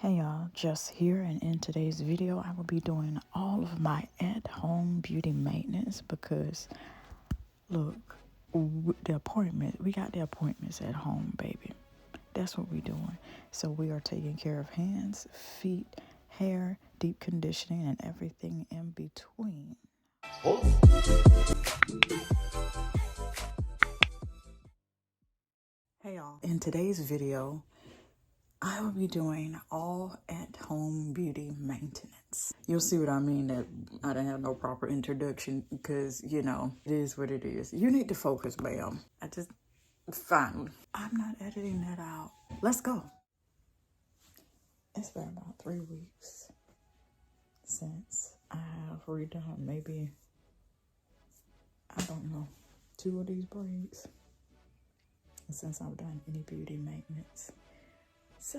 Hey y'all, just here, and in today's video I will be doing all of my at-home beauty maintenance because look, we got the appointments at home, baby. That's what we doing. So we are taking care of hands, feet, hair, deep conditioning, and everything in between. Hey y'all, in today's video I will be doing all at-home beauty maintenance. You'll see what I mean that I didn't have no proper introduction because, you know, it is what it is. You need to focus, ma'am. Finally. I'm not editing that out. Let's go. It's been about 3 weeks since I have redone maybe, I don't know, 2 of these braids. Since I've done any beauty maintenance. So,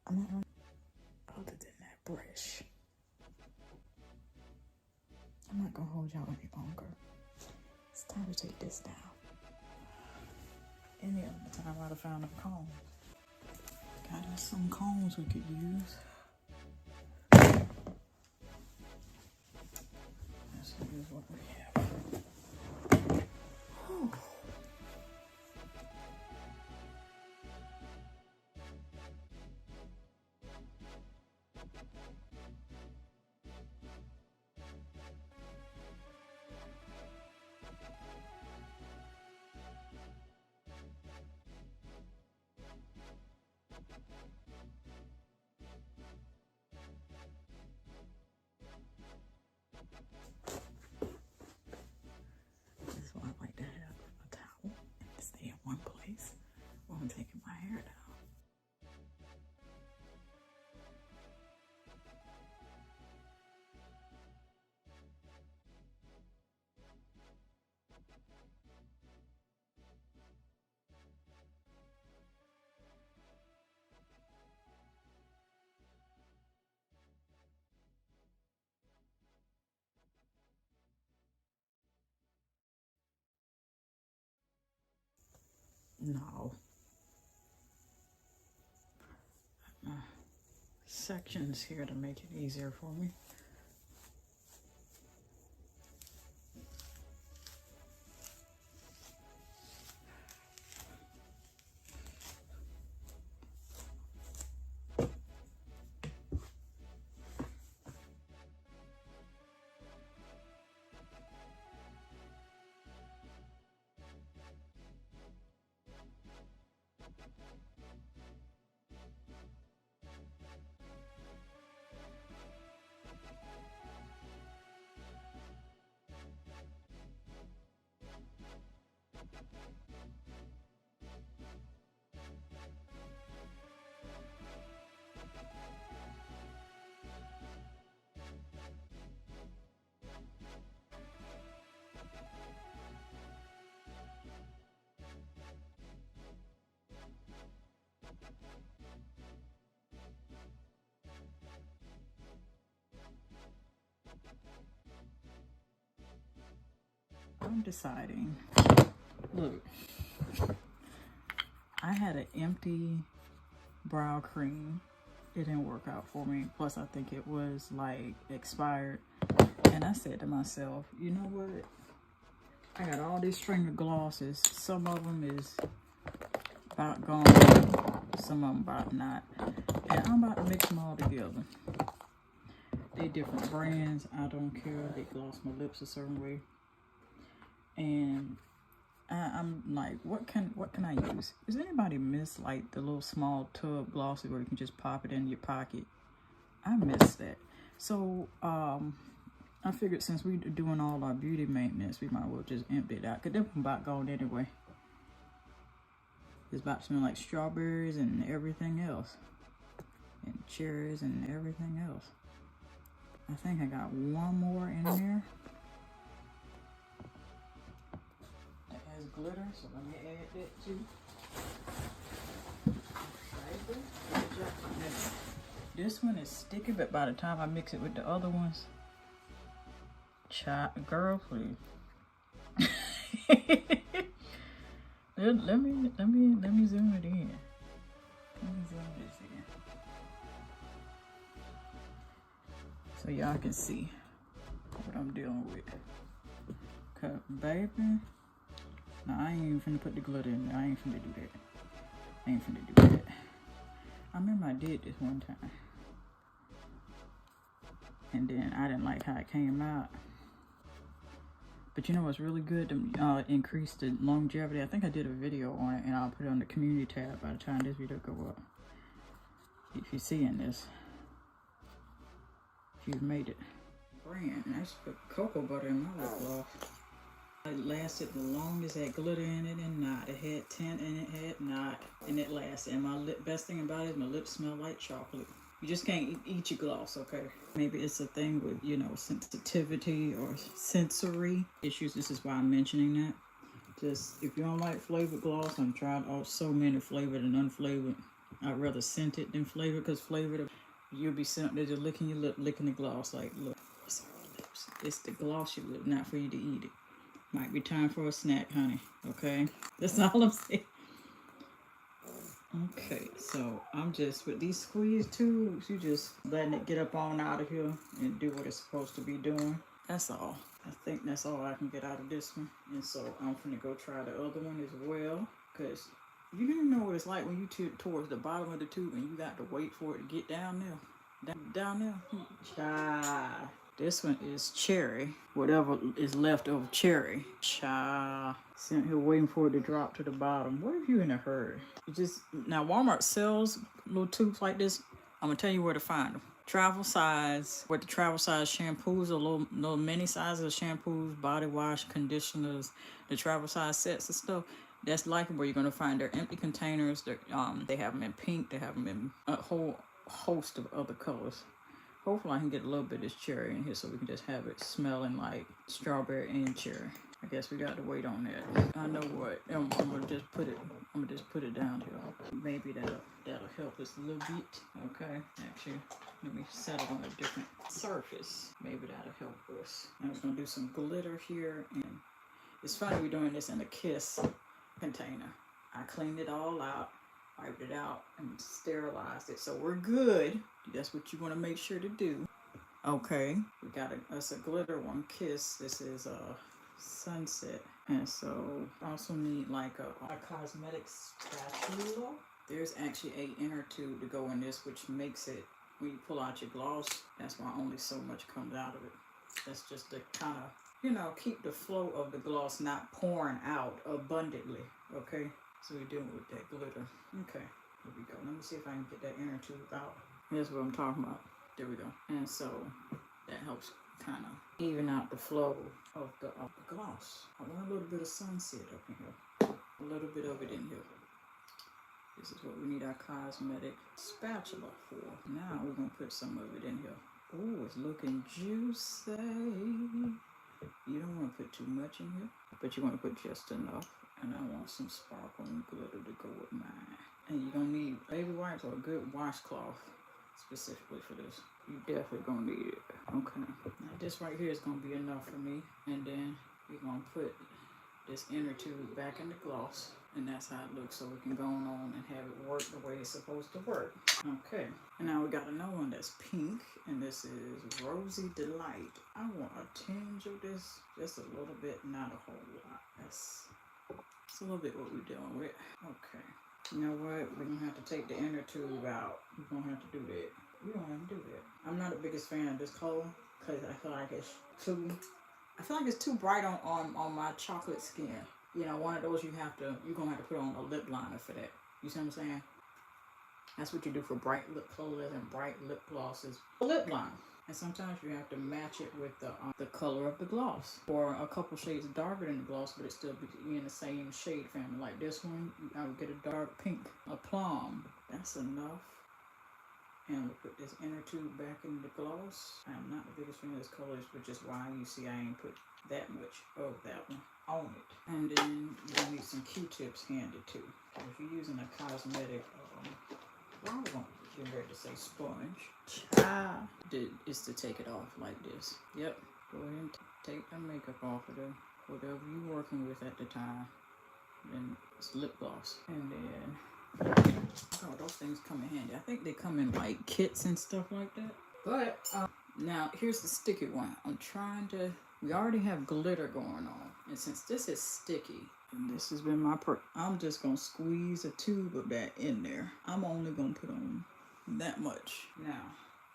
I'm not gonna, other than that brush, I'm not gonna hold y'all any longer. It's time to take this down. Any other time I'd have found a comb. Got us some combs we could use. Let's use what we have. Whew. This is why I like to have a towel and stay in one place while I'm taking my hair down. No. Sections here to make it easier for me. I'm deciding. Look, I had an empty brow cream. It didn't work out for me. Plus, I think it was like expired. And I said to myself, you know what? I got all these string of glosses. Some of them is about gone. Some of them about not. And I'm about to mix them all together. They different brands. I don't care. They gloss my lips a certain way. And I'm like, what can I use? Does anybody miss like the little small tub glosses where you can just pop it in your pocket? I miss that. So I figured since we're doing all our beauty maintenance, we might as well just empty it out. Cause they're about gone anyway. It's about to smell like strawberries and everything else. And cherries and everything else. I think I got one more in there. Glitter, so let me add that too. This one is sticky, but by the time I mix it with the other ones, girl, please. let me zoom it in. Let me zoom so y'all can see what I'm dealing with. Cause baby, no, I ain't even finna put the glitter in there. I ain't finna do that. I ain't finna do that. I remember I did this one time. And then I didn't like how it came out. But you know what's really good to increase the longevity? I think I did a video on it, and I'll put it on the community tab by the time this video go up. If you're seeing this, if you've made it. Brand, I just put cocoa butter in my lip gloss. It lasted the longest, had glitter in it and not. It had tint and it had not, and it lasted. And my best thing about it is my lips smell like chocolate. You just can't eat your gloss, okay? Maybe it's a thing with, you know, sensitivity or sensory issues. This is why I'm mentioning that. Just, if you don't like flavored gloss, I'm trying out so many flavored and unflavored. I'd rather scented than flavored, because flavored, you'll be sitting there just licking your lip, licking the gloss. Like, look, what's on your lips? It's the gloss your lip, not for you to eat it. Might be time for a snack, honey, okay? That's all I'm saying. Okay, so I'm just, with these squeeze tubes, you just letting it get up on out of here and do what it's supposed to be doing. That's all. I think that's all I can get out of this one. And so I'm gonna go try the other one as well, because you didn't know what it's like when you towards the bottom of the tube and you got to wait for it to get down there. Down there. Child. This one is cherry. Whatever is left of cherry. Child. Sitting here waiting for it to drop to the bottom. What if you in a hurry? You just, now Walmart sells little tubes like this. I'm gonna tell you where to find them. Travel size, with the travel size shampoos, or little mini sizes of shampoos, body wash, conditioners, the travel size sets and stuff. That's likely where you're gonna find their empty containers. They have them in pink. They have them in a whole host of other colors. Hopefully I can get a little bit of this cherry in here so we can just have it smelling like strawberry and cherry. I guess we got to wait on that. I know what. I'm gonna just put it down here. Maybe that'll help us a little bit. Okay. Actually, let me set it on a different surface. Maybe that'll help us. I'm just gonna do some glitter here, and it's funny we're doing this in a Kiss container. I cleaned it all out, wiped it out, and sterilized it, so we're good. That's what you want to make sure to do. Okay, we got us a glitter one, Kiss. This is a Sunset, and so also need like a cosmetic spatula. There's actually a inner tube to go in this, which makes it, when you pull out your gloss, that's why only so much comes out of it. That's just to kind of, you know, keep the flow of the gloss not pouring out abundantly. Okay, so we're dealing with that glitter. Okay, here we go. Let me see if I can get that inner tube out. Here's what I'm talking about. There we go. And so that helps kind of even out the flow of the gloss. I want a little bit of Sunset up in here. A little bit of it in here. This is what we need our cosmetic spatula for. Now we're going to put some of it in here. Oh, it's looking juicy. You don't want to put too much in here, but you want to put just enough. And I want some sparkling glitter to go with mine. And you're going to need baby wipes or a good washcloth specifically for this. You definitely going to need it. Okay. Now this right here is going to be enough for me. And then we're going to put this inner tube back in the gloss. And that's how it looks, so we can go on and have it work the way it's supposed to work. Okay. And now we got another one that's pink. And this is Rosy Delight. I want a tinge of this. Just a little bit, not a whole lot. It's a little bit what we're dealing with. Okay. You know what? We're going to have to take the inner tube out. We're going to have to do that. We don't have to do that. I'm not the biggest fan of this color because I feel like it's too bright on my chocolate skin. You know, one of those you're going to have to put on a lip liner for that. You see what I'm saying? That's what you do for bright lip colors and bright lip glosses. A lip liner. And sometimes you have to match it with the color of the gloss, or a couple shades darker than the gloss, but it still be in the same shade family. Like this one, I would get a dark pink, a plum. That's enough. And we'll put this inner tube back in the gloss. I'm not the biggest fan of this color, which is why you see I ain't put that much of that one on it. And then you need some Q-tips handy too. If you're using a cosmetic, I was getting ready to say sponge. Is to take it off like this. Yep. Go ahead and take the makeup off of them. Whatever you're working with at the time. Then it's lip gloss. And then, oh, those things come in handy. I think they come in like kits and stuff like that. But Now, here's the sticky one. We already have glitter going on. And since this is sticky, and this has been I'm just going to squeeze a tube of that in there. I'm only going to put on that much. Now,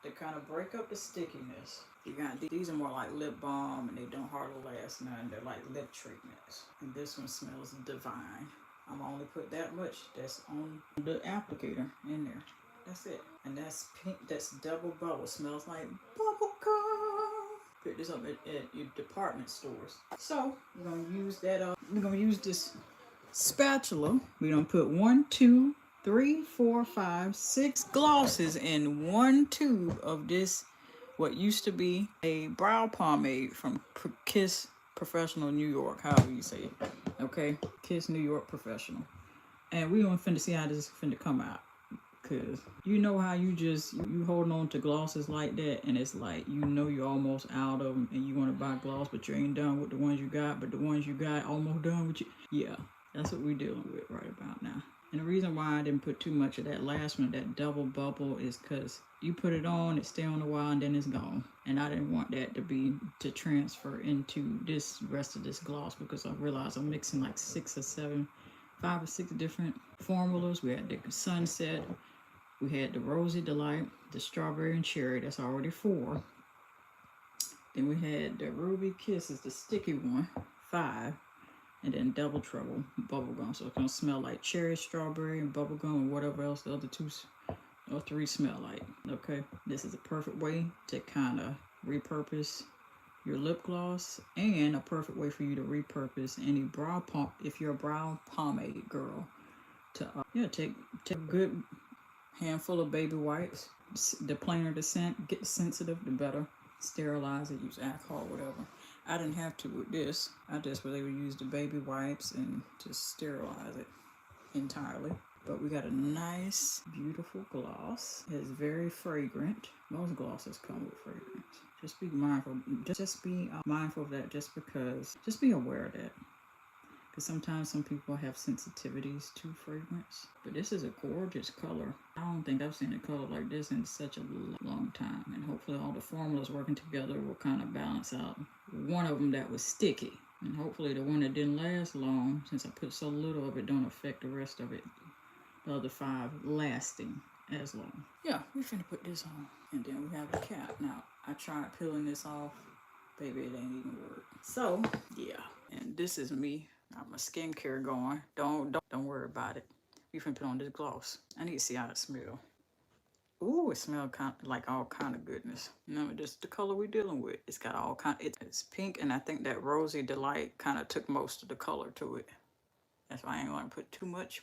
to kind of break up the stickiness, you got these are more like lip balm and they don't hardly last none. They're like lip treatments. And this one smells divine. I'm only put that much that's on the applicator in there. That's it. And that's pink. That's double bubble. Smells like bubble gum. Pick this up at your department stores. So we're gonna use that. We're gonna use this spatula. We're gonna put 1, 2, 3, 4, 5, 6 glosses in one tube of this. What used to be a brow pomade from Kiss Professional New York, however you say it. Okay, Kiss New York Professional. And we gonna finna see how this is finna come out. Cause you know how you holding on to glosses like that, and it's like you're almost out of them, and you want to buy gloss, but you ain't done with the ones you got, but the ones you got almost done with you. Yeah, that's what we're dealing with right about now. And the reason why I didn't put too much of that last one, that double bubble, is because you put it on, it stay on a while, and then it's gone. And I didn't want that to transfer into this rest of this gloss, because I realized I'm mixing like 5 or 6 different formulas. We had the Sunset. We had the Rosy Delight, the Strawberry and Cherry, that's already 4. Then we had the Ruby Kisses, the sticky one, 5. And then Double Trouble, bubblegum. So it's going to smell like cherry, strawberry, and bubblegum, and whatever else the other 2 or 3 smell like. Okay, this is a perfect way to kind of repurpose your lip gloss, and a perfect way for you to repurpose any brow pomade, if you're a brow pomade girl, to take a good handful of baby wipes. The plainer the scent, get sensitive, the better. Sterilize it, use alcohol, whatever. I didn't have to with this. I just was able to use the baby wipes and just sterilize it entirely. But we got a nice, beautiful gloss. It's very fragrant. Most glosses come with fragrance. Just be mindful. Just be mindful of that. Just be aware of that. Because sometimes some people have sensitivities to fragrance. But this is a gorgeous color. I don't think I've seen a color like this in such a long time. And hopefully all the formulas working together will kind of balance out one of them that was sticky. And hopefully the one that didn't last long, since I put so little of it, don't affect the rest of it. The other 5 lasting as long. Yeah, we finna put this on. And then we have the cap. Now, I tried peeling this off. Baby, it ain't even work. So, yeah. And this is me. Got my skincare going. Don't worry about it. We finna put on this gloss. I need to see how it smells. Ooh, it smells kind of like all kind of goodness. No, this is the color we're dealing with. It's got all kind. It's pink, and I think that Rosy Delight kind of took most of the color to it. That's why I ain't gonna put too much,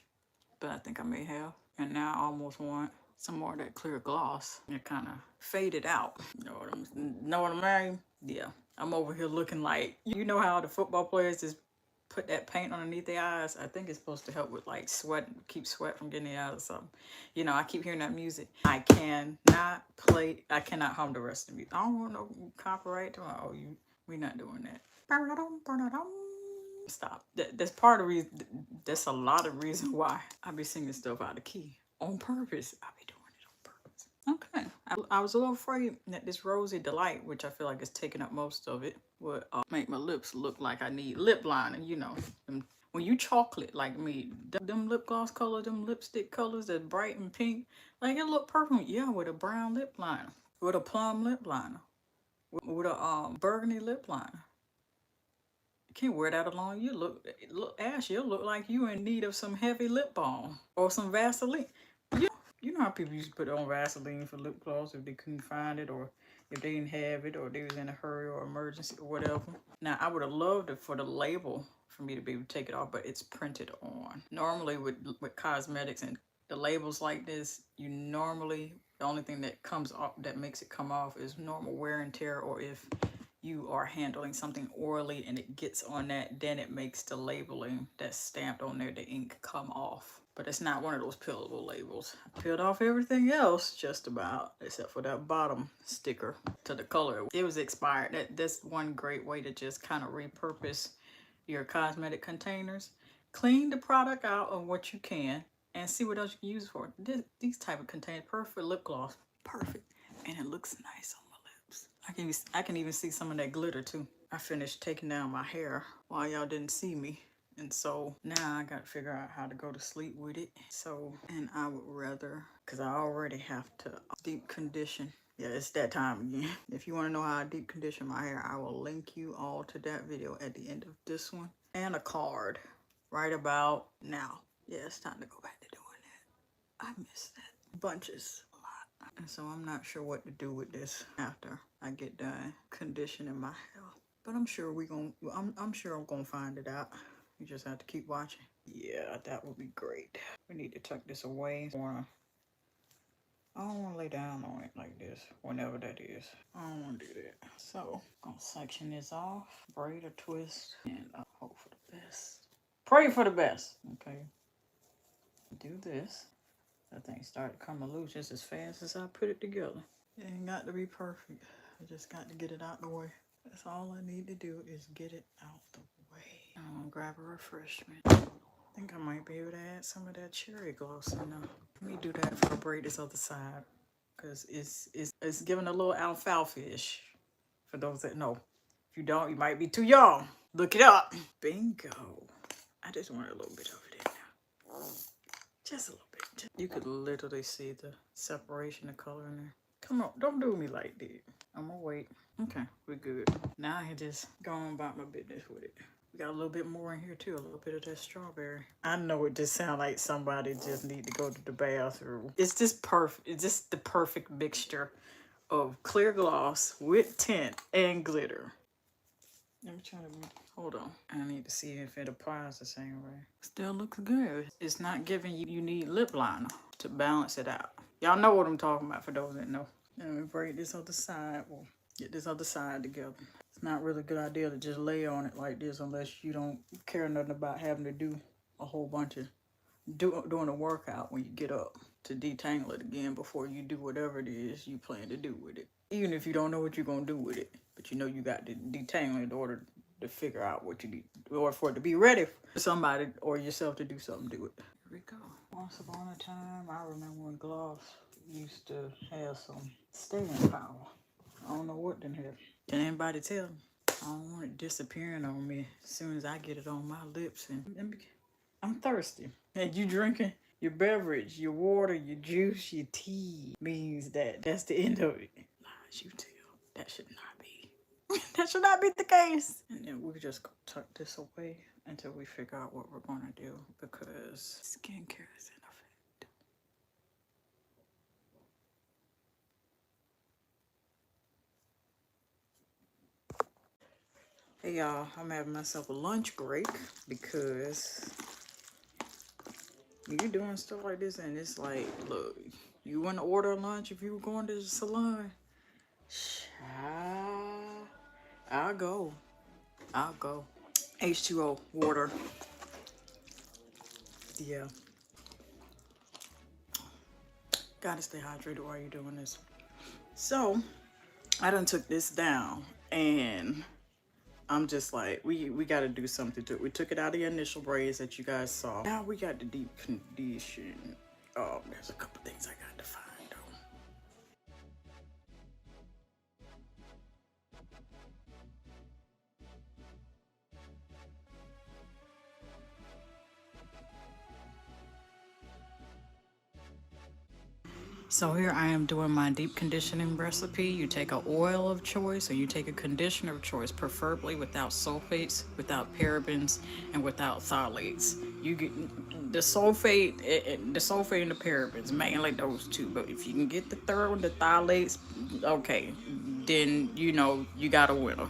but I think I may have. And now I almost want some more of that clear gloss. It kind of faded out. Know what I mean? Yeah. I'm over here looking like, you know how the football players just put that paint underneath their eyes? I think it's supposed to help with like sweat, keep sweat from getting out or something. You know, I keep hearing that music. I cannot hum the rest of the music. I don't want no copyright tomorrow. We're not doing that. Stop. That's part of the reason. That's a lot of reason why I be singing stuff out of key on purpose. I be doing it on purpose. Okay. I was a little afraid that this Rosy Delight, which I feel like is taking up most of it, would make my lips look like I need lip liner. You know, when you chocolate like me, them lip gloss colors, them lipstick colors that's bright and pink, like it look perfect. Yeah, with a brown lip liner, with a plum lip liner, with a burgundy lip liner. Can't wear that alone. You look Ash, you'll look like you in need of some heavy lip balm or some Vaseline. You know how people used to put on Vaseline for lip gloss if they couldn't find it, or if they didn't have it, or they was in a hurry or emergency or whatever. Now I would have loved it for the label for me to be able to take it off, but it's printed on. Normally with cosmetics and the labels like this, the only thing that comes off, that makes it come off, is normal wear and tear, or if you are handling something orally and it gets on that, then it makes the labeling that's stamped on there, the ink, come off. But it's not one of those peelable labels. I peeled off everything else just about, except for that bottom sticker to the color. It was expired. That's one great way to just kind of repurpose your cosmetic containers. Clean the product out of what you can and see what else you can use it for. These type of containers, perfect for lip gloss. Perfect. And it looks nice on my I can even see some of that glitter too. I finished taking down my hair while y'all didn't see me. And so now I got to figure out how to go to sleep with it. So, and I would rather, because I already have to deep condition. Yeah, it's that time again. If you want to know how I deep condition my hair, I will link you all to that video at the end of this one. And a card right about now. Yeah, it's time to go back to doing that. I miss that. Bunches a lot. And so I'm not sure what to do with this after I get done conditioning my hair. But I'm sure I'm sure I'm gonna find it out. You just have to keep watching. Yeah, that would be great. We need to tuck this away. I don't want to lay down on it like this, whenever that is. I don't want to do that. So, I'm gonna section this off, braid or twist, and hope for the best. Pray for the best, okay? Do this. That thing started coming loose just as fast as I put it together. It ain't got to be perfect. I just got to get it out the way. That's all I need to do is get it out the way. I'm gonna grab a refreshment. I think I might be able to add some of that cherry gloss in there. Let me do that before I braid this other side, because it's giving a little alfalfa-ish. For those that know. If you don't, you might be too young. Look it up. Bingo. I just want a little bit of it in there. Just a little bit. You could literally see the separation of color in there. Come on, don't do me like that. I'm gonna wait. Okay, we're good. Now I can just go on about my business with it. We got a little bit more in here too, a little bit of that strawberry. I know it just sounds like somebody just need to go to the bathroom. It's just perfect. It's just the perfect mixture of clear gloss with tint and glitter. Let me try to, hold on. I need to see if it applies the same way. Still looks good. It's not giving you need lip liner to balance it out. Y'all know what I'm talking about for those that know. Let me braid this other side. We'll get this other side together. It's not really a good idea to just lay on it like this unless you don't care nothing about having to do a whole bunch of doing a workout when you get up to detangle it again before you do whatever it is you plan to do with it. Even if you don't know what you're going to do with it, but you know you got to detangle in order to figure out what you need, or for it to be ready for somebody or yourself to do something to it. Here we go. Once upon a time, I remember when gloss used to have some staying power. I don't know what didn't have. Can anybody tell me? I don't want it disappearing on me as soon as I get it on my lips. And I'm thirsty. And you drinking your beverage, your water, your juice, your tea means that's the end of it. Lies you tell. That should not be. That should not be the case. And then we'll just go tuck this away until we figure out what we're gonna do, because skincare is in effect. Hey y'all, I'm having myself a lunch break because you're doing stuff like this and it's like, look, you wouldn't order lunch if you were going to the salon? I'll go. H2O, water. Yeah. Gotta stay hydrated while you're doing this. So, I done took this down and I'm just like, we gotta do something to it. We took it out of the initial braids that you guys saw. Now we got the deep condition. Oh, there's a couple things I got to find though. So here I am doing my deep conditioning recipe. You take an oil of choice or you take a conditioner of choice, preferably without sulfates, without parabens, and without phthalates. You get the sulfate and the parabens, mainly those two. But if you can get the third one, the phthalates, okay, then you know you got a winner.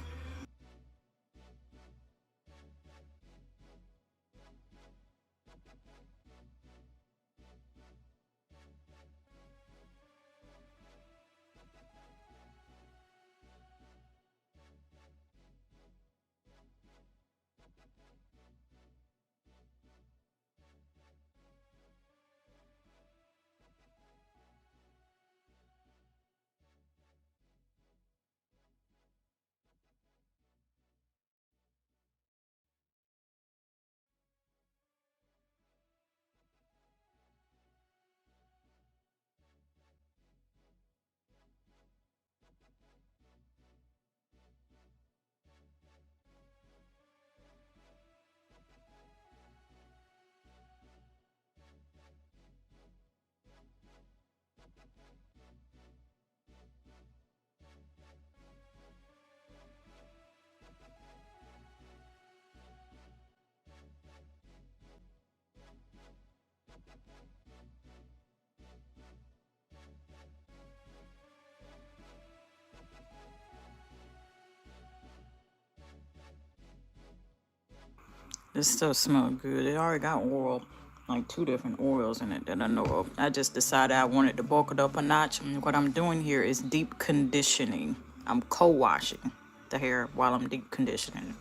This stuff smells good. It already got oil, like 2 different oils in it that I know of. I just decided I wanted to bulk it up a notch. And what I'm doing here is deep conditioning. I'm co-washing the hair while I'm deep conditioning.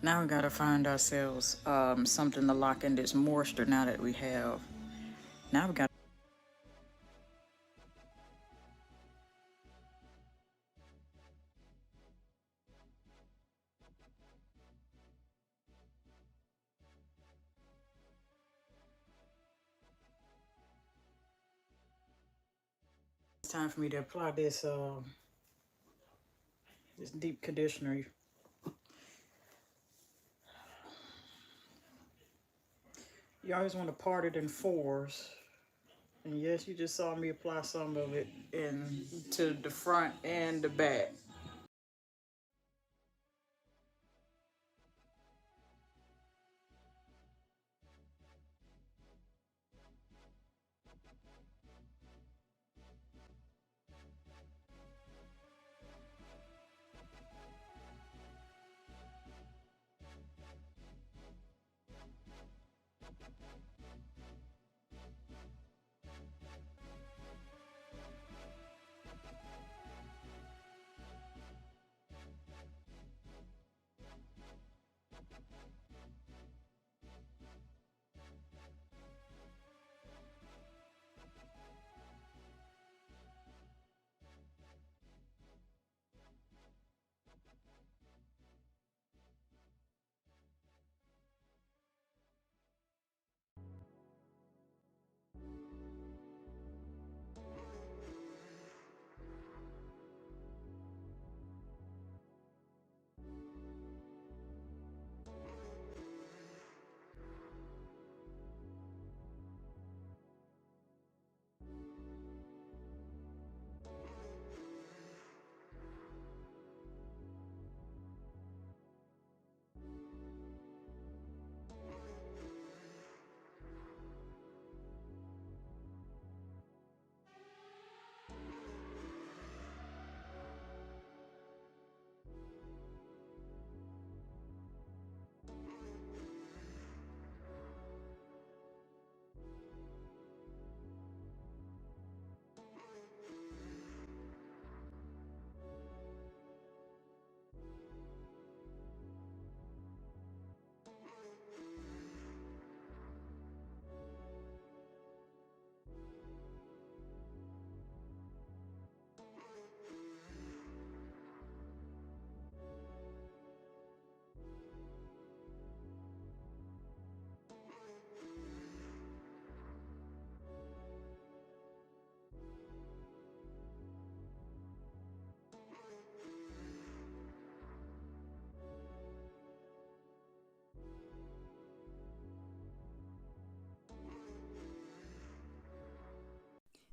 Now we gotta find ourselves something to lock in this moisture now that we have. Now we got. It's time for me to apply this this deep conditioner. You always want to part it in 4s. And yes, you just saw me apply some of it to the front and the back.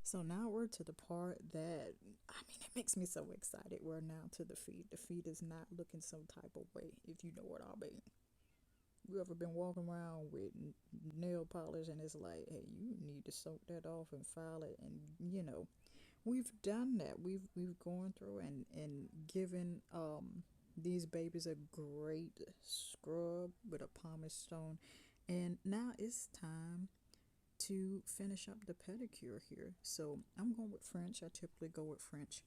So now we're to the part that, I mean, it makes me so excited. We're now to the feet. The feet is not looking some type of way, if you know what I mean. You ever been walking around with nail polish and it's like, hey, you need to soak that off and file it, and we've done that. We've gone through and given these babies a great scrub with a pumice stone, and now it's time to finish up the pedicure here. So I'm going with French. I typically go with French.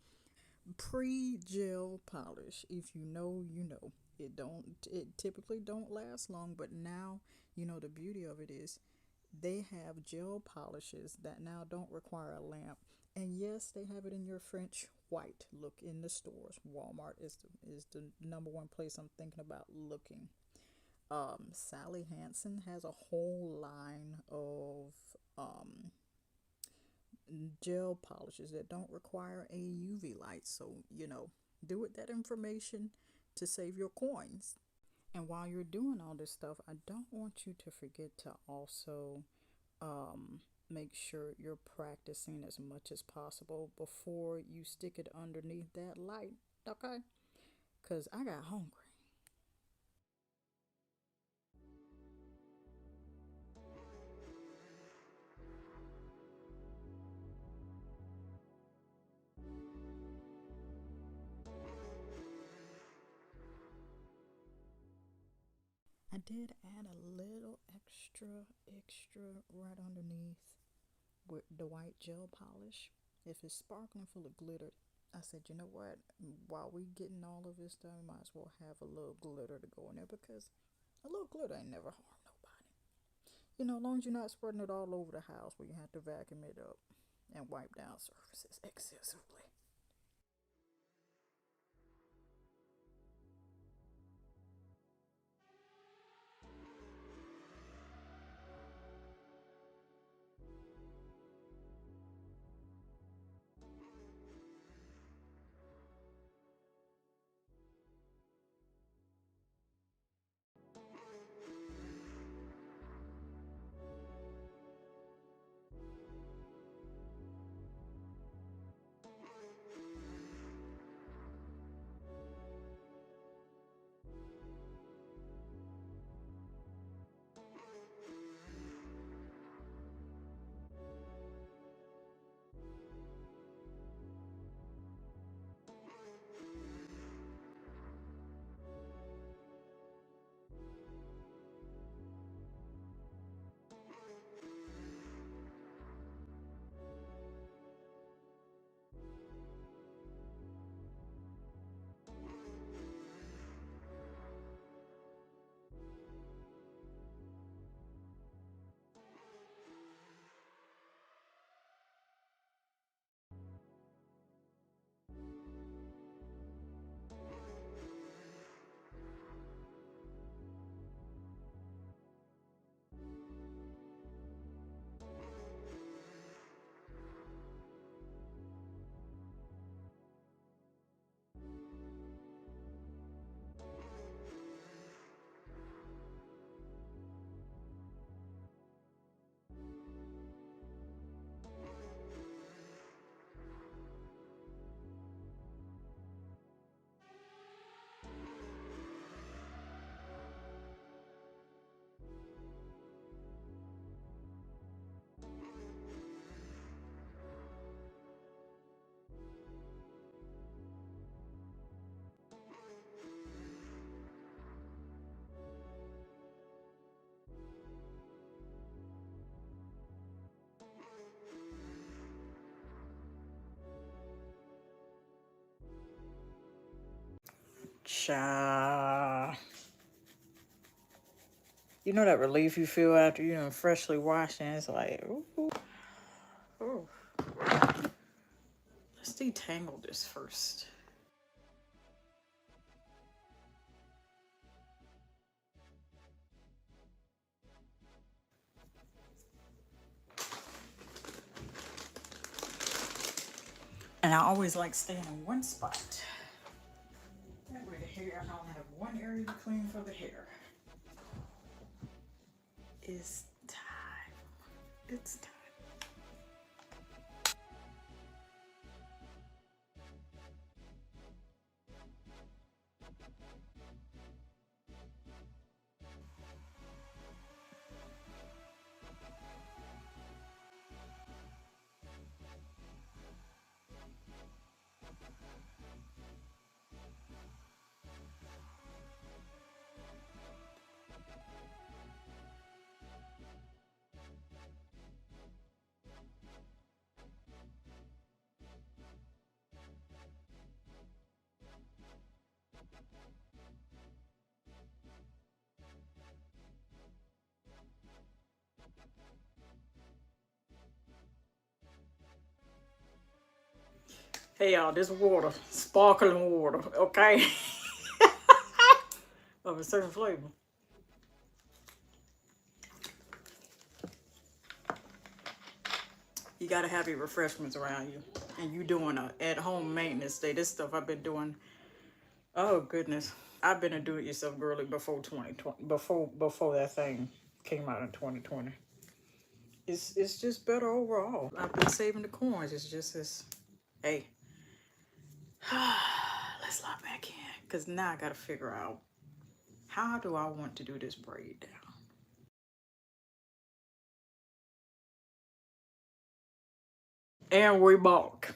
Pre-gel polish. If you know, you know. It typically don't last long, but now the beauty of it is they have gel polishes that now don't require a lamp. And yes, they have it in your French white look in the stores. Walmart is the number one place I'm thinking about looking. Sally Hansen has a whole line of gel polishes that don't require a UV light. So, do with that information to save your coins. And while you're doing all this stuff, I don't want you to forget to also make sure you're practicing as much as possible before you stick it underneath that light. Okay? Because I got hungry. did add a little extra right underneath with the white gel polish. If it's sparkling full of glitter, I said, you know what? While we getting all of this done, might as well have a little glitter to go in there, because a little glitter ain't never harmed nobody. You know, as long as you're not spreading it all over the house where you have to vacuum it up and wipe down surfaces excessively. Cha. You know that relief you feel after you know freshly washed, and it's like, ooh, ooh. Let's detangle this first. And I always like staying in one spot. That way the hair, I only have one area to clean for the hair. It's time. It's time. Hey y'all, this water, sparkling water, okay? Of a certain flavor. You gotta have your refreshments around you. And you doing a at-home maintenance day. This stuff I've been doing, oh goodness. I've been a do-it-yourself girly before 2020, before that thing came out in 2020. It's just better overall. I've been saving the coins. It's just this, hey, let's lock back in. Because now I got to figure out, how do I want to do this braid down? And we balk.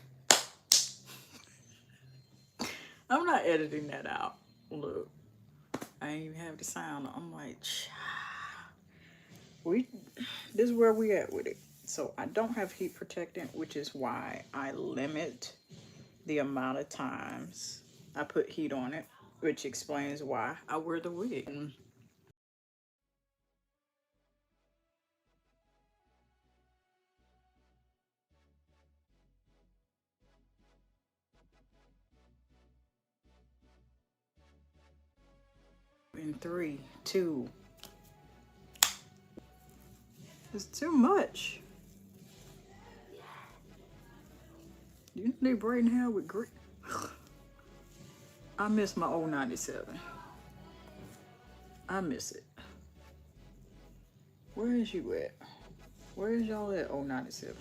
I'm not editing that out. Look, I ain't even have the sound. I'm like, this is where we at with it. So I don't have heat protectant, which is why I limit the amount of times I put heat on it, which explains why I wear the wig. In 3, 2. It's too much. You need braiding hair with grit. I miss my old 97. I miss it. Where is you at? Where is y'all at, old 97?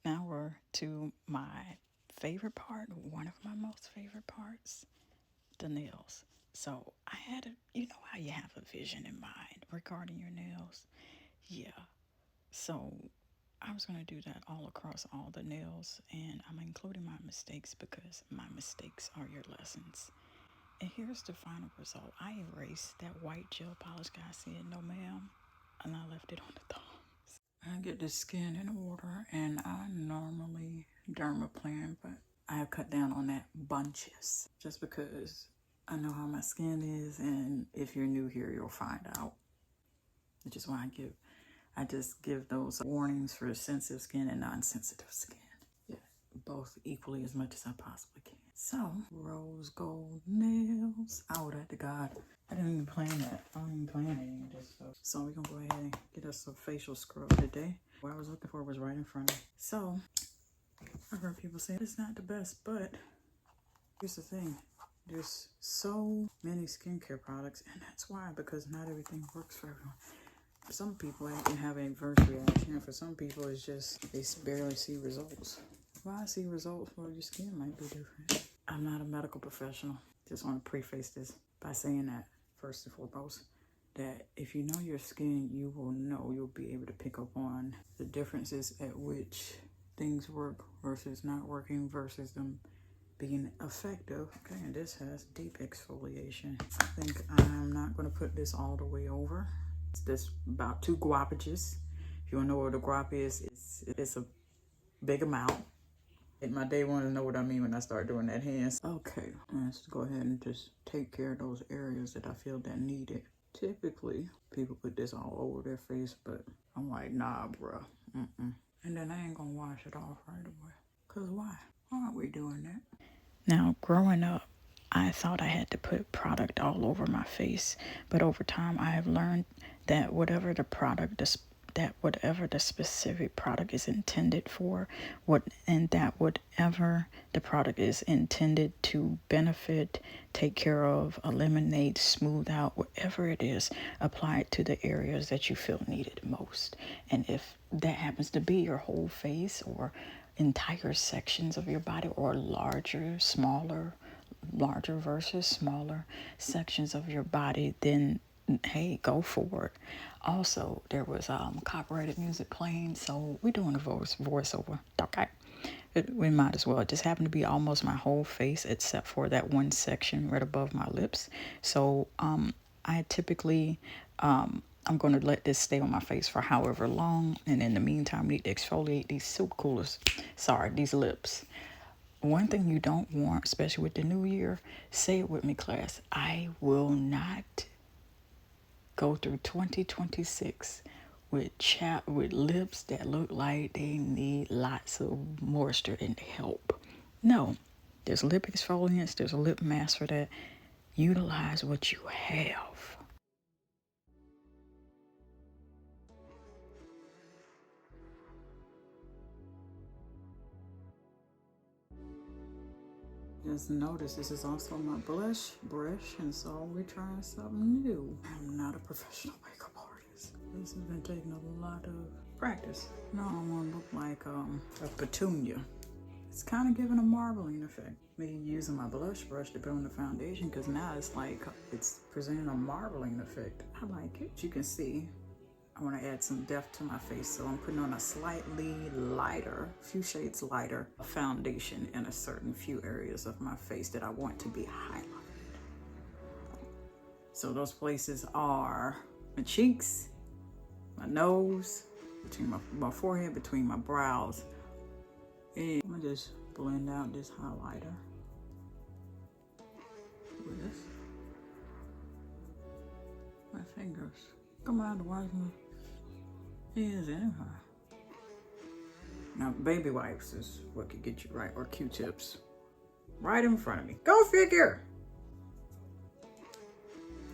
Now we're to my favorite part, one of my most favorite parts, the nails. So I had you know how you have a vision in mind regarding your nails? Yeah. So I was going to do that all across all the nails, and I'm including my mistakes because my mistakes are your lessons. And here's the final result. I erased that white gel polish guy said, no ma'am, and I left it on the thumbs. I get the skin in order, and I normally dermaplan, but I have cut down on that bunches just because I know how my skin is, and if you're new here, you'll find out. Which is why I just give those warnings for sensitive skin and non-sensitive skin. Yeah, both equally as much as I possibly can. So, rose gold nails. I would have to God. I didn't even plan that. I don't even plan any of this stuff. So we're gonna go ahead and get us a facial scrub today. What I was looking for was right in front of me. So, I've heard people say it's not the best, but here's the thing. There's so many skincare products, and that's why, because not everything works for everyone. For some people, it can have an adverse reaction, and for some people, it's just they barely see results. Why I see results for your skin might be different. I I'm not a medical professional. Just want to preface this by saying that, first and foremost, that if you know your skin, you will know, you'll be able to pick up on the differences at which things work versus not working versus them being effective. Okay, and this has deep exfoliation. I think I'm not going to put this all the way over. It's just about 2 guapages. If you want to know what a guap is, it's a big amount. And my day one to know what I mean when I start doing that hands. Okay, let's go ahead and just take care of those areas that I feel that need it. Typically, people put this all over their face, but I'm like, nah, bruh. And then I ain't gonna wash it off right away. Cause why? Why aren't we doing that? Now, growing up, I thought I had to put product all over my face, but over time I have learned that whatever the specific product is intended for, whatever the product is intended to benefit, take care of, eliminate, smooth out, whatever it is, apply it to the areas that you feel needed most. And if that happens to be your whole face or entire sections of your body, or larger versus smaller sections of your body, then hey, go for it. Also, there was copyrighted music playing, so we're doing a voiceover. Okay, we might as well. It just happened to be almost my whole face except for that one section right above my lips. So I typically I'm going to let this stay on my face for however long, and in the meantime, we need to exfoliate these lips. One thing you don't want, especially with the new year, say it with me, class, I will not go through 2026 with lips that look like they need lots of moisture and help. No, there's lip exfoliants, there's a lip mask for that. Utilize what you have. Just notice this is also my blush brush, and so we're trying something new. I'm not a professional makeup artist. This has been taking a lot of practice. No, I want to look like a petunia. It's kind of giving a marbling effect. Me using my blush brush to put on the foundation, because now it's like it's presenting a marbling effect. I like it. You can see I want to add some depth to my face, so I'm putting on a slightly lighter, few shades lighter foundation in a certain few areas of my face that I want to be highlighted. So those places are my cheeks, my nose, between my forehead, between my brows. And I'm gonna just blend out this highlighter with my fingers. Come on, to wash my hands anyhow. Now, baby wipes is what could get you right, or Q-tips. Right in front of me. Go figure!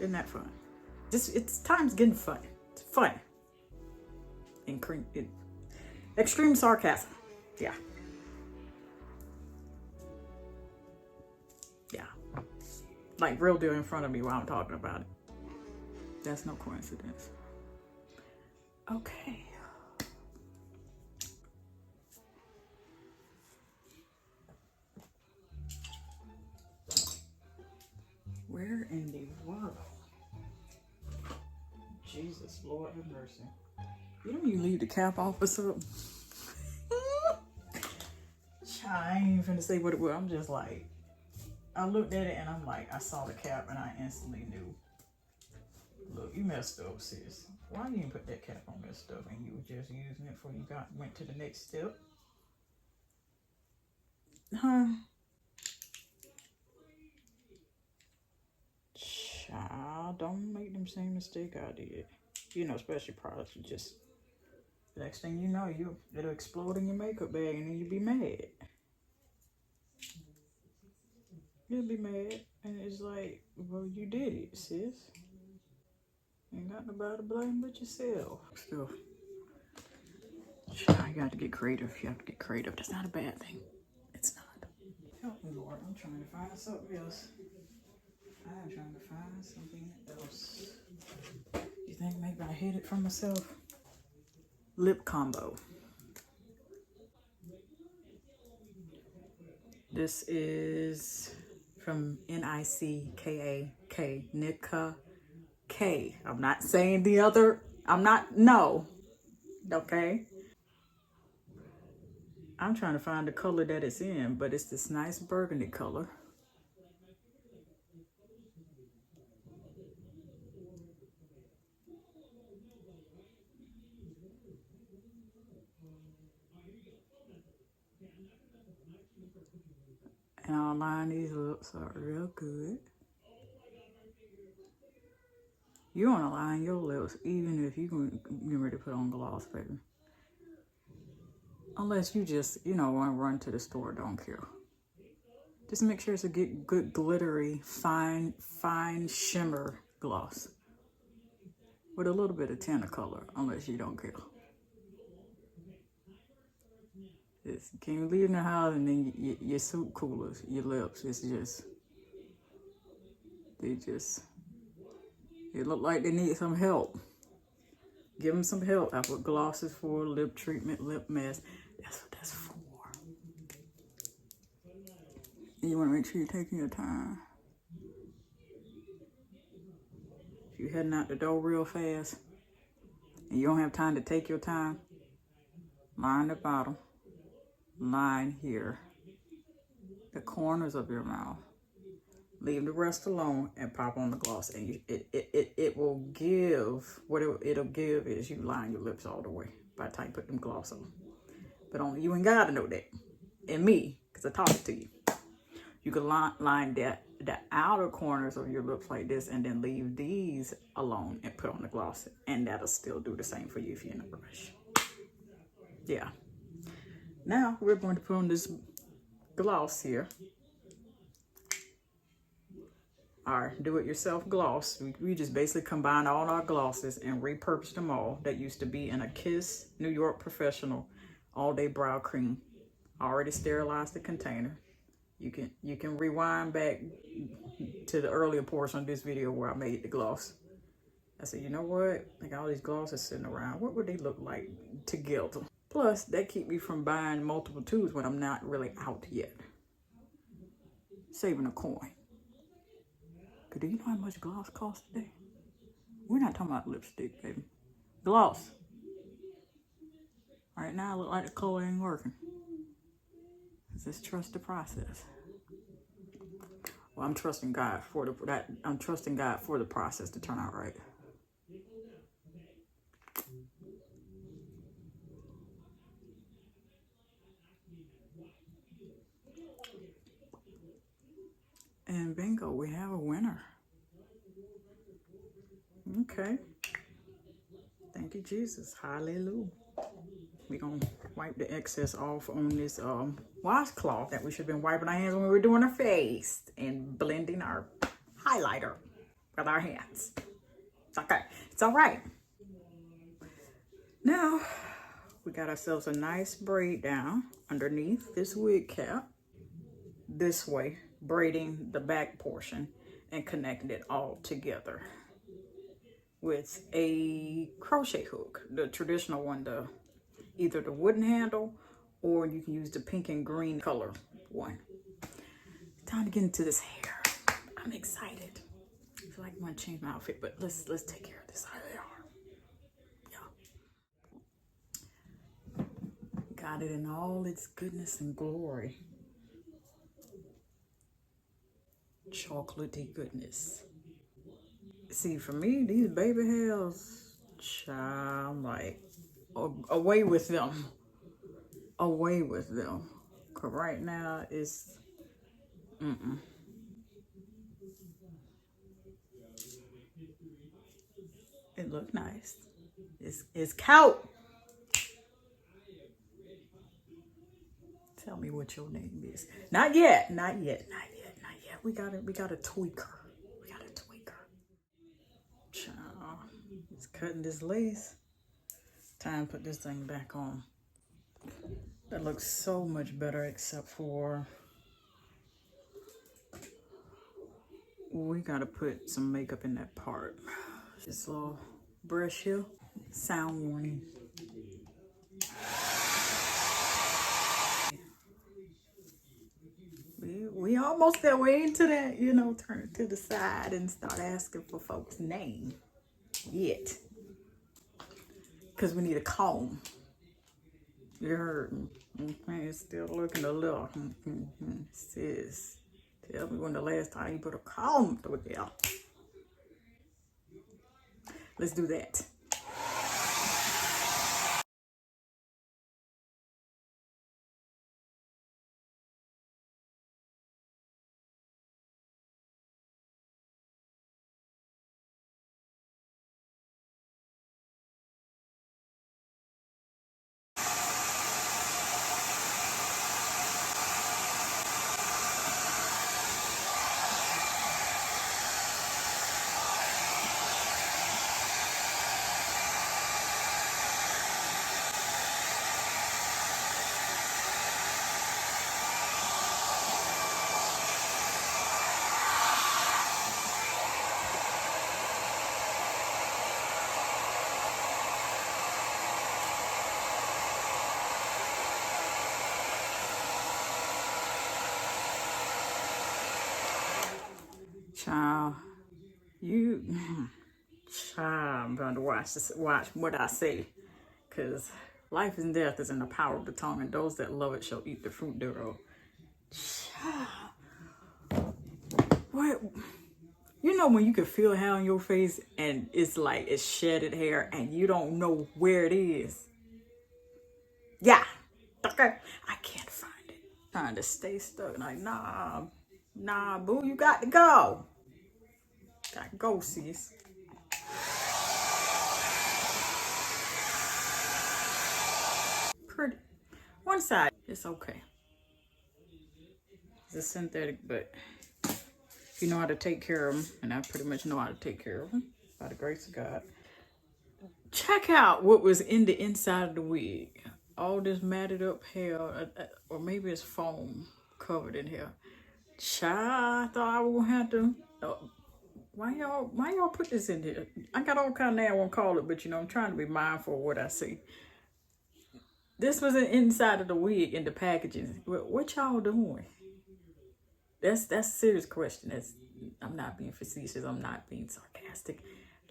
Isn't that fun? It's time's getting fun. It's fun. Extreme sarcasm. Yeah. Yeah. Like real deal in front of me while I'm talking about it. That's no coincidence. Okay. Where in the world? Jesus, Lord have mercy. You don't even leave the cap off or something? I ain't even finna say what it was. I'm just like, I looked at it and I'm like, I saw the cap and I instantly knew. Look, you messed up, sis. Why you didn't put that cap on that stuff and you were just using it before you went to the next step? Huh? Child, don't make them same mistake I did. You know, especially products, you just, the next thing you know, it'll explode in your makeup bag and then you'll be mad. You'll be mad. And it's like, well, you did it, sis. Ain't got nobody to blame but yourself. Still, you got to get creative. You have to get creative. That's not a bad thing. It's not. Help me, Lord. I'm trying to find something else. I'm trying to find something else. You think maybe I hid it from myself? Lip combo. This is from NICKAK, Nika K. I'm not saying the other, I'm not, no, okay? I'm trying to find the color that it's in, but it's this nice burgundy color. And I'll line these lips up real good. You want to line your lips even if you're getting ready to put on gloss, baby. Unless you just, you know, want to run to the store, don't care. Just make sure it's a good glittery, fine shimmer gloss. With a little bit of tanner color, unless you don't care. Just can't leave in the house and then your soup coolers, your lips, it's just, it look like they need some help. Give them some help. That's what gloss is for, lip treatment, lip mask. That's what that's for. And you want to make sure you're taking your time. If you're heading out the door real fast and you don't have time to take your time, line the bottom, line here, the corners of your mouth. Leave the rest alone and pop on the gloss, and it will give, what it'll give is you line your lips all the way by the time you put them gloss on. But only you ain't gotta know that. And me, because I talk to you. You can line the outer corners of your lips like this and then leave these alone and put on the gloss. And that'll still do the same for you if you're in a rush. Yeah. Now we're going to put on this gloss here. Our do-it-yourself gloss. We just basically combine all our glosses and repurposed them all. That used to be in a Kiss New York Professional all-day brow cream. I already sterilized the container. You can rewind back to the earlier portion of this video where I made the gloss. I said, you know what? I got all these glosses sitting around. What would they look like together? Plus, that keep me from buying multiple tubes when I'm not really out yet. Saving a coin. Cause do you know how much gloss costs today? We're not talking about lipstick, baby. Gloss. Right now, I look like the color ain't working. Just trust the process. Well, I'm trusting God for the process to turn out right. And bingo, we have a winner. Okay. Thank you, Jesus. Hallelujah. We're going to wipe the excess off on this washcloth that we should have been wiping our hands when we were doing our face and blending our highlighter with our hands. It's okay. It's all right. Now, we got ourselves a nice braid down underneath this wig cap. This way, braiding the back portion and connecting it all together with a crochet hook, the traditional one, either the wooden handle or you can use the pink and green color one. Time to get into this hair. I'm excited. I feel like I'm gonna change my outfit, but let's take care of this. How they are. Yeah. Got it in all its goodness and glory. Chocolatey goodness. See, for me, these baby hairs, child, I'm like, away with them. Away with them. Cause right now it's, It look nice. It's cute. Tell me what your name is. Not yet. We got a tweaker. Child, it's cutting this lace. Time to put this thing back on. That looks so much better, except for we gotta put some makeup in that part. This little brush here. Sound warning. almost that way into that, you know, turn it to the side and start asking for folks' name yet. Because we need a comb. You heard me. Okay, it's still looking a little. Sis, tell me when the last time you put a comb through there. Let's do that. Child, I'm going to watch what I say, because life and death is in the power of the tongue, and those that love it shall eat the fruit thereof. Child, what? You know when you can feel hair on your face and it's like it's shedded hair and you don't know where it is? Yeah. Okay. I can't find it. Trying to stay stuck. Like, nah, boo, you got to go. Got to go, sis. Pretty. One side, it's okay. It's a synthetic, but you know how to take care of them, and I pretty much know how to take care of them by the grace of God. Check out what was in the inside of the wig. All this matted up hair, or maybe it's foam covered in hair. Child, I thought I would have to. Why y'all put this in here? I got all kind of name I won't call it, but you know I'm trying to be mindful of what I say. This was inside of the wig in the packaging. What y'all doing? That's a serious question. I'm not being facetious. I'm not being sarcastic.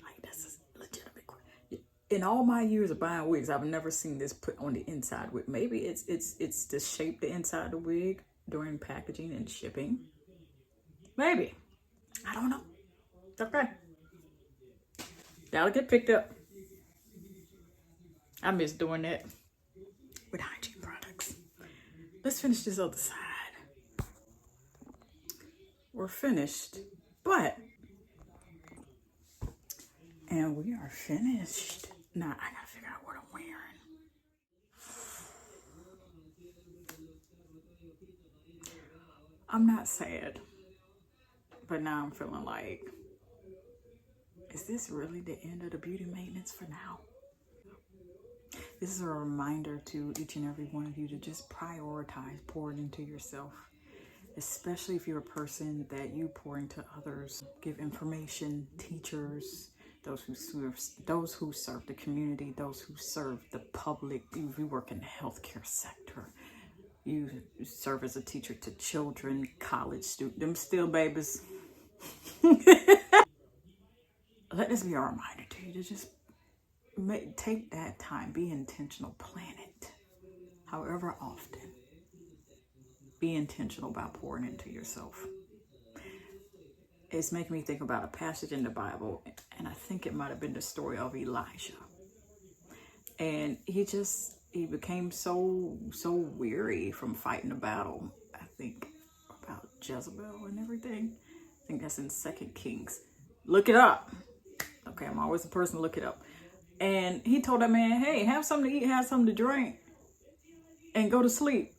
Like, that's a legitimate question. In all my years of buying wigs, I've never seen this put on the inside wig. Maybe it's to shape the inside of the wig during packaging and shipping. Maybe. I don't know. Okay. That'll get picked up. I miss doing that with hygiene products. Let's finish this other side. We're finished, and we are finished. Now I gotta figure out what I'm wearing. I'm not sad, but now I'm feeling like, is this really the end of the beauty maintenance for now? This is a reminder to each and every one of you to just prioritize pouring into yourself, especially if you're a person that you pour into others. Give information, teachers, those who serve the community, those who serve the public. If you work in the healthcare sector, you serve as a teacher to children, college students, them still babies. Let this be a reminder to you to just take that time, be intentional, plan it. However often, be intentional about pouring into yourself. It's making me think about a passage in the Bible, and I think it might have been the story of Elijah. And he became so weary from fighting the battle. I think about Jezebel and everything. I think that's in 2 Kings. Look it up. Okay, I'm always the person to look it up. And he told that man, hey, have something to eat, have something to drink, and go to sleep.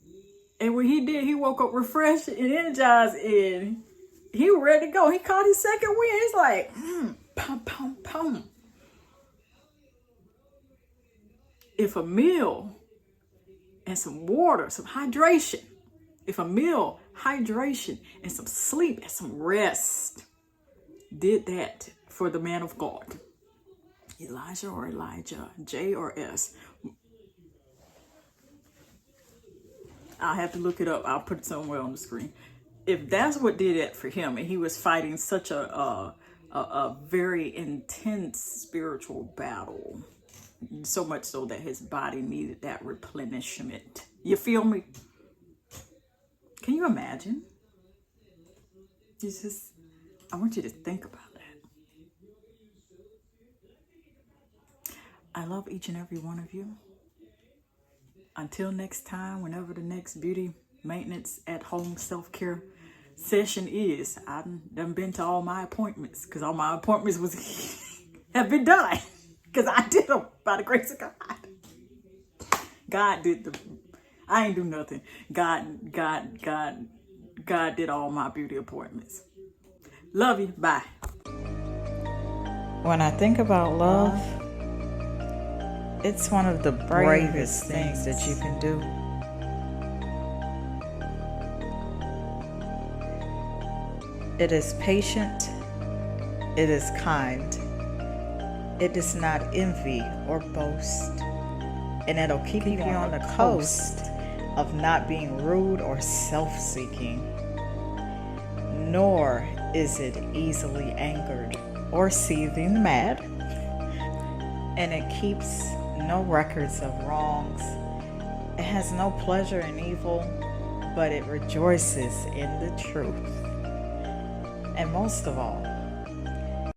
And when he did, he woke up refreshed and energized, and he was ready to go. He caught his second win. He's like, pum, pum, pum. If a meal and some water, some hydration, if a meal, hydration, and some sleep and some rest did that for the man of God, Elijah or Elijah, J or S, I'll have to look it up. I'll put it somewhere on the screen. if that's what did it for him, and he was fighting such a very intense spiritual battle, so much so that his body needed that replenishment. You feel me? Can you imagine? It's just, I want you to think about that. I love each and every one of you. Until next time, whenever the next beauty maintenance at home self-care session is, I've done been to all my appointments, because all my appointments have been done, because I did them by the grace of God. God did I ain't do nothing. God did all my beauty appointments. Love you. Bye. When I think about love, it's one of the bravest things that you can do. It is patient. It is kind. It does not envy or boast. And it'll keep you on the coast of not being rude or self-seeking. Nor is it easily angered or seething mad. And it keeps no records of wrongs. It has no pleasure in evil, but it rejoices in the truth. And most of all,